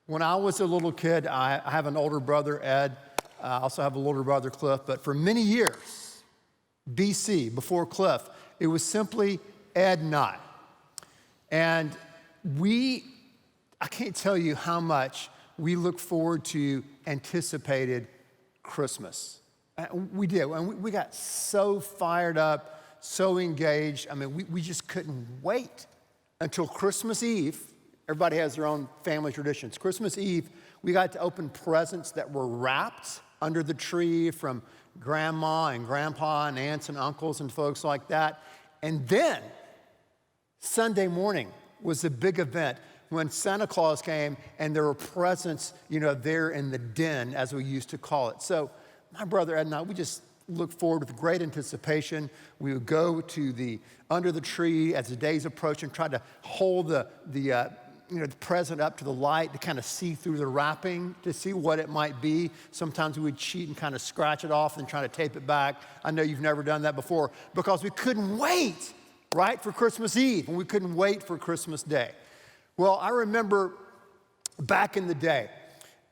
When I was a little kid, I have an older brother, Ed. I also have a older brother, Cliff. But for many years, BC, before Cliff, it was simply Ed and I. And I can't tell you how much we look forward to anticipated Christmas. We did. And we got so fired up, so engaged. I mean, we just couldn't wait until Christmas Eve. Everybody has their own family traditions. Christmas Eve, we got to open presents that were wrapped under the tree from grandma and grandpa and aunts and uncles and folks like that. And then Sunday morning was a big event when Santa Claus came and there were presents, there in the den, as we used to call it. So my brother Ed and I, we just looked forward with great anticipation. We would go to under the tree as the days approached and try to hold the present up to the light to kind of see through the wrapping, to see what it might be. Sometimes we would cheat and kind of scratch it off and try to tape it back. I know you've never done that before because we couldn't wait, right, for Christmas Eve, and we couldn't wait for Christmas Day. Well, I remember back in the day,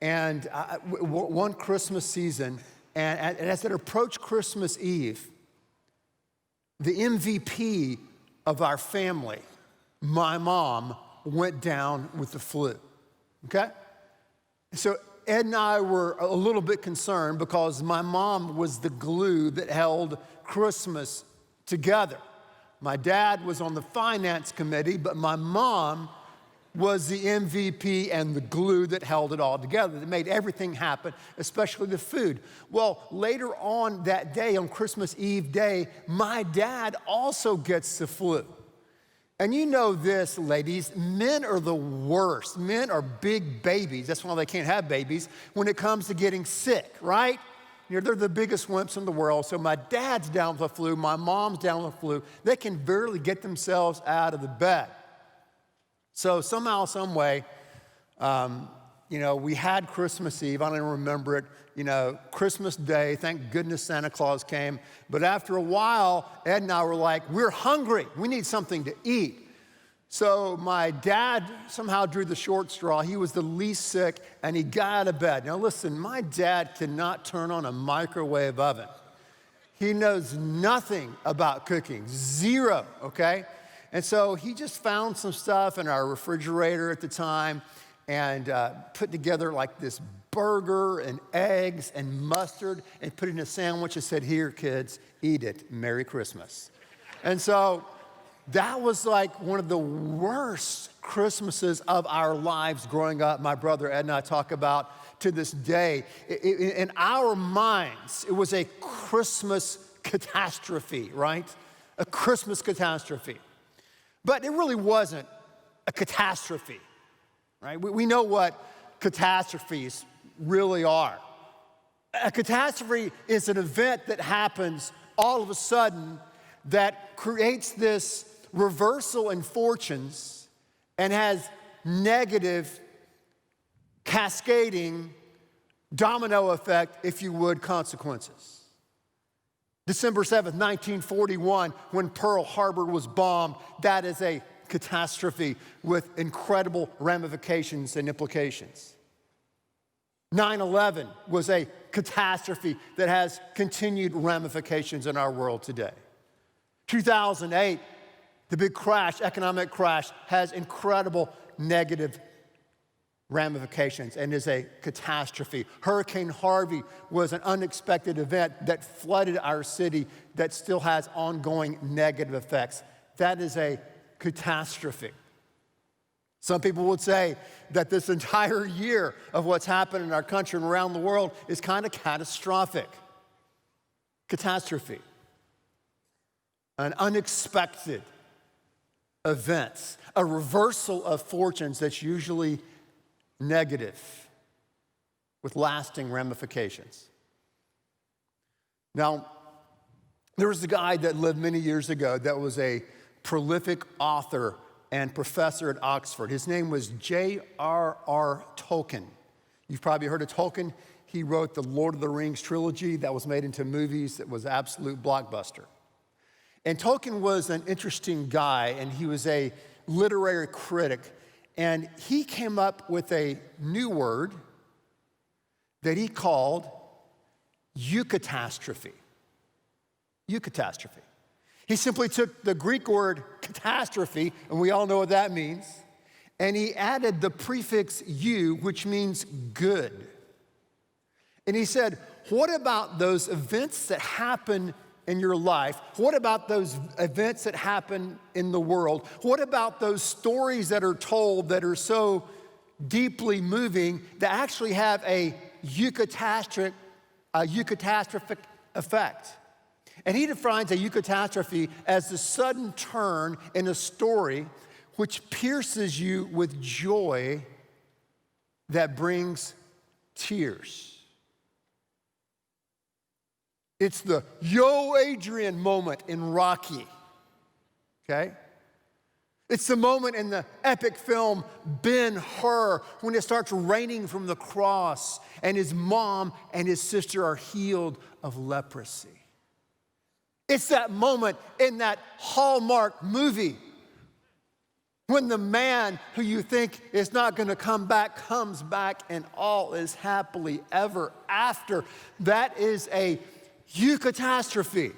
and one Christmas season, and as it approached Christmas Eve, the MVP of our family, my mom, went down with the flu, okay? So Ed and I were a little bit concerned because my mom was the glue that held Christmas together. My dad was on the finance committee, but my mom was the MVP and the glue that held it all together, that made everything happen, especially the food. Well, later on that day, on Christmas Eve day, my dad also gets the flu. And you know this, ladies, men are the worst. Men are big babies. That's why they can't have babies when it comes to getting sick, right? They're the biggest wimps in the world. So my dad's down with the flu, my mom's down with the flu. They can barely get themselves out of the bed. So somehow, some way, we had Christmas Eve. I don't even remember it. Christmas Day, thank goodness Santa Claus came. But after a while, Ed and I were like, we're hungry. We need something to eat. So my dad somehow drew the short straw. He was the least sick, and he got out of bed. Now listen, my dad cannot turn on a microwave oven. He knows nothing about cooking, zero, okay? And so he just found some stuff in our refrigerator at the time and put together like this burger and eggs and mustard and put it in a sandwich and said, here, kids, eat it. Merry Christmas. And so that was like one of the worst Christmases of our lives growing up. My brother Ed and I talk about to this day. In our minds, it was a Christmas catastrophe, right? A Christmas catastrophe. But it really wasn't a catastrophe, right? We know what catastrophes really are. A catastrophe is an event that happens all of a sudden that creates this reversal in fortunes and has negative, cascading, domino effect, if you would, consequences. December 7th, 1941, when Pearl Harbor was bombed, that is a catastrophe with incredible ramifications and implications. 9/11 was a catastrophe that has continued ramifications in our world today. 2008, the big crash, economic crash, has incredible negative ramifications and is a catastrophe. Hurricane Harvey was an unexpected event that flooded our city that still has ongoing negative effects. That is a catastrophe. Some people would say that this entire year of what's happened in our country and around the world is kind of catastrophic. Catastrophe. An unexpected event, a reversal of fortunes that's usually negative with lasting ramifications. Now, there was a guy that lived many years ago that was a prolific author and professor at Oxford. His name was J.R.R. Tolkien. You've probably heard of Tolkien. He wrote the Lord of the Rings trilogy that was made into movies that was an absolute blockbuster. And Tolkien was an interesting guy, and he was a literary critic. And he came up with a new word that he called Eucatastrophe. Eucatastrophe. He simply took the Greek word catastrophe, and we all know what that means, and he added the prefix eu, which means good. And he said, what about those events that happen in your life? What about those events that happen in the world? What about those stories that are told that are so deeply moving that actually have a eucatastrophic effect? And he defines a eucatastrophe as the sudden turn in a story which pierces you with joy that brings tears. It's the Yo Adrian moment in Rocky, okay? It's the moment in the epic film Ben-Hur when it starts raining from the cross and his mom and his sister are healed of leprosy. It's that moment in that Hallmark movie when the man who you think is not going to come back comes back and all is happily ever after. That is a eucatastrophe,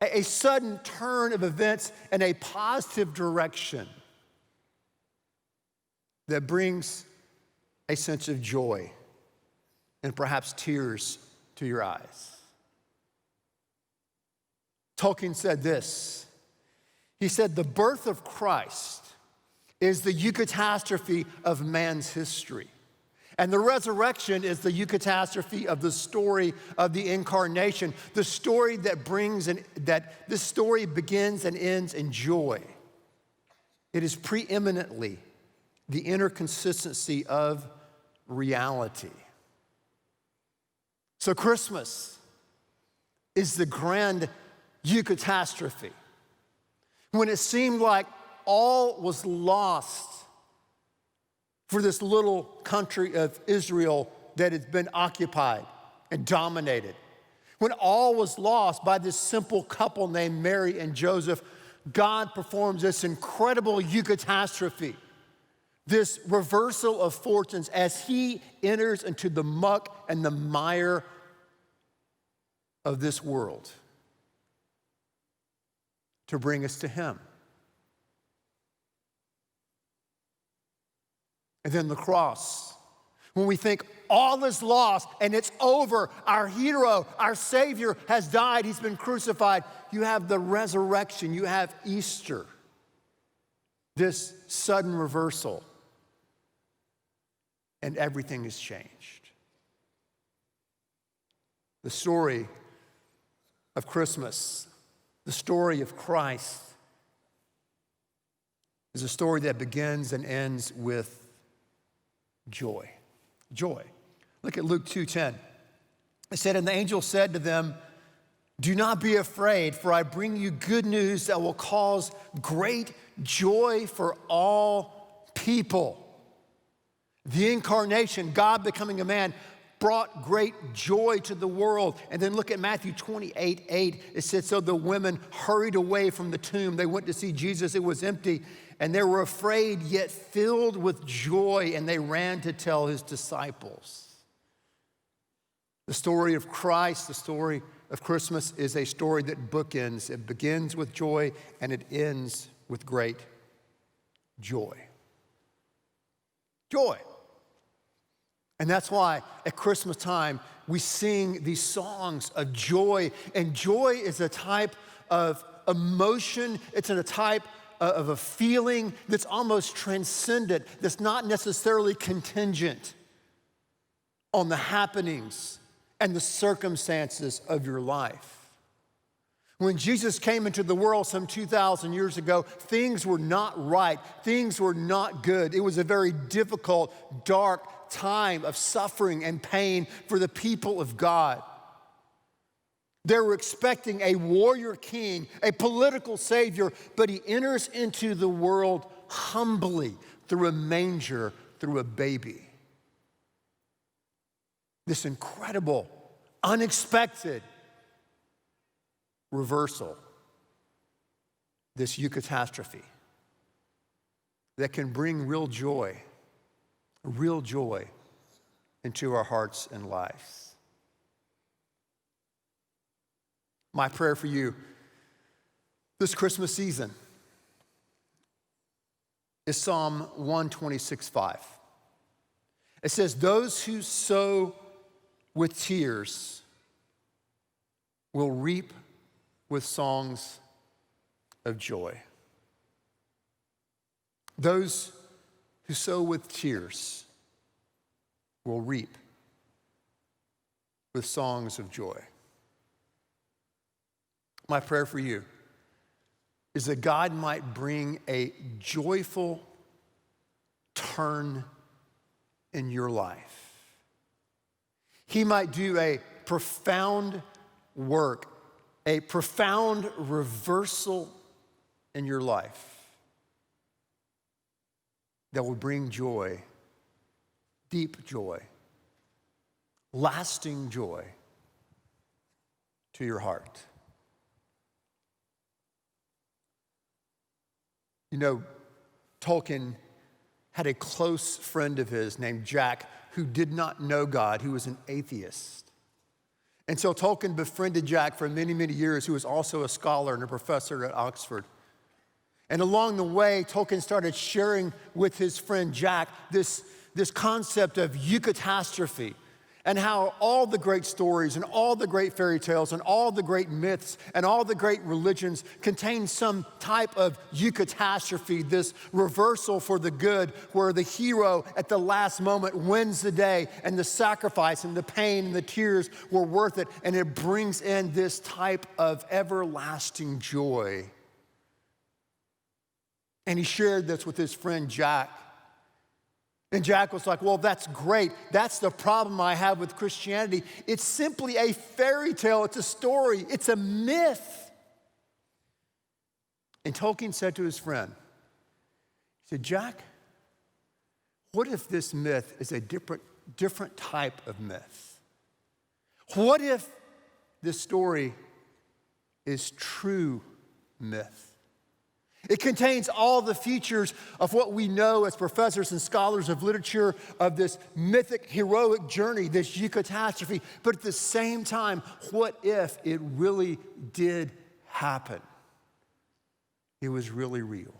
a sudden turn of events in a positive direction that brings a sense of joy and perhaps tears to your eyes. Tolkien said this. He said, the birth of Christ is the eucatastrophe of man's history. And the resurrection is the eucatastrophe of the story of the incarnation, the story that that this story begins and ends in joy. It is preeminently the inner consistency of reality. So Christmas is the grand eucatastrophe. When it seemed like all was lost for this little country of Israel that has been occupied and dominated. When all was lost by this simple couple named Mary and Joseph, God performs this incredible eucatastrophe, this reversal of fortunes as he enters into the muck and the mire of this world to bring us to him. And then the cross. When we think all is lost and it's over, our hero, our Savior has died, he's been crucified. You have the resurrection, you have Easter. This sudden reversal. And everything is changed. The story of Christmas, the story of Christ, is a story that begins and ends with joy. Joy. Look at Luke 2:10. It said, and the angel said to them, do not be afraid, for I bring you good news that will cause great joy for all people. The incarnation, God becoming a man, brought great joy to the world. And then look at Matthew 28:8. It said, so the women hurried away from the tomb. They went to see Jesus. It was empty. And they were afraid, yet filled with joy, and they ran to tell his disciples. The story of Christ, the story of Christmas, is a story that bookends. It begins with joy, and it ends with great joy. Joy. And that's why at Christmas time, we sing these songs of joy. And joy is a type of emotion. It's a type of a feeling that's almost transcendent, that's not necessarily contingent on the happenings and the circumstances of your life. When Jesus came into the world some 2,000 years ago, things were not right. Things were not good. It was a very difficult, dark time of suffering and pain for the people of God. They were expecting a warrior king, a political savior, but he enters into the world humbly through a manger, through a baby. This incredible, unexpected reversal, this eucatastrophe. that can bring real joy into our hearts and lives. My prayer for you this Christmas season is Psalm 126:5. It says, "Those who sow with tears will reap with songs of joy." Those who sow with tears will reap with songs of joy. My prayer for you is that God might bring a joyful turn in your life. He might do a profound work, a profound reversal in your life that will bring joy, deep joy, lasting joy to your heart. You know, Tolkien had a close friend of his named Jack who did not know God, who was an atheist. And so Tolkien befriended Jack for many, many years, who was also a scholar and a professor at Oxford. And along the way, Tolkien started sharing with his friend Jack this concept of Eucatastrophe, and how all the great stories and all the great fairy tales and all the great myths and all the great religions contain some type of Eucatastrophe, this reversal for the good, where the hero at the last moment wins the day, and the sacrifice and the pain and the tears were worth it, and it brings in this type of everlasting joy. And he shared this with his friend Jack. And Jack was like, "Well, that's great. That's the problem I have with Christianity. It's simply a fairy tale. It's a story. It's a myth." And Tolkien said to his friend, he said, "Jack, what if this myth is a different type of myth? What if this story is true myth? It contains all the features of what we know as professors and scholars of literature, of this mythic, heroic journey, this Eucatastrophe. But at the same time, what if it really did happen? It was really real."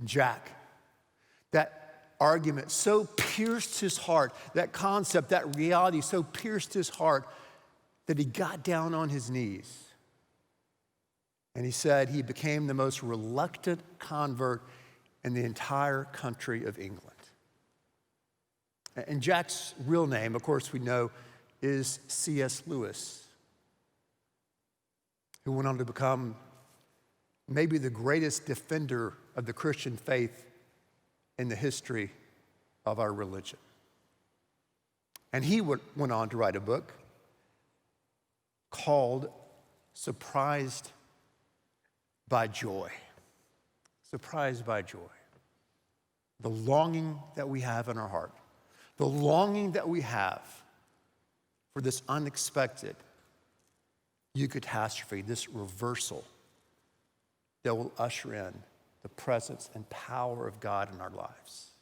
Jack, that argument so pierced his heart, that concept, that reality so pierced his heart, that he got down on his knees. And he said he became the most reluctant convert in the entire country of England. And Jack's real name, of course we know, is C.S. Lewis, who went on to become maybe the greatest defender of the Christian faith in the history of our religion. And he went on to write a book called Surprised by Joy. Surprised by joy. The longing that we have in our heart, the longing that we have for this unexpected Eucatastrophe, this reversal that will usher in the presence and power of God in our lives.